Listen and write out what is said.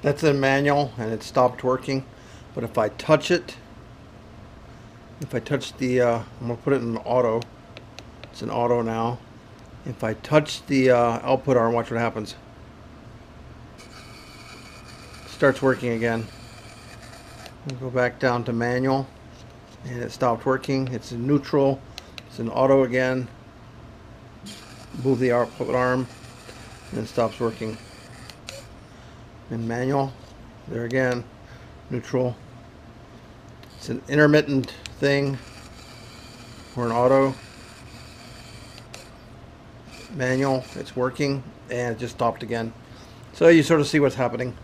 That's in manual and it stopped working. But if I touch it, if I touch the, I'm going to put it in auto. It's in auto now. If I touch the output arm, watch what happens. It starts working again. We'll go back down to manual. And it stopped working. It's in neutral. It's in auto again. Move the output arm. And it stops working. In manual. There again. Neutral. It's an intermittent thing. Or an auto. Manual. It's working. And it just stopped again. So you sort of see what's happening.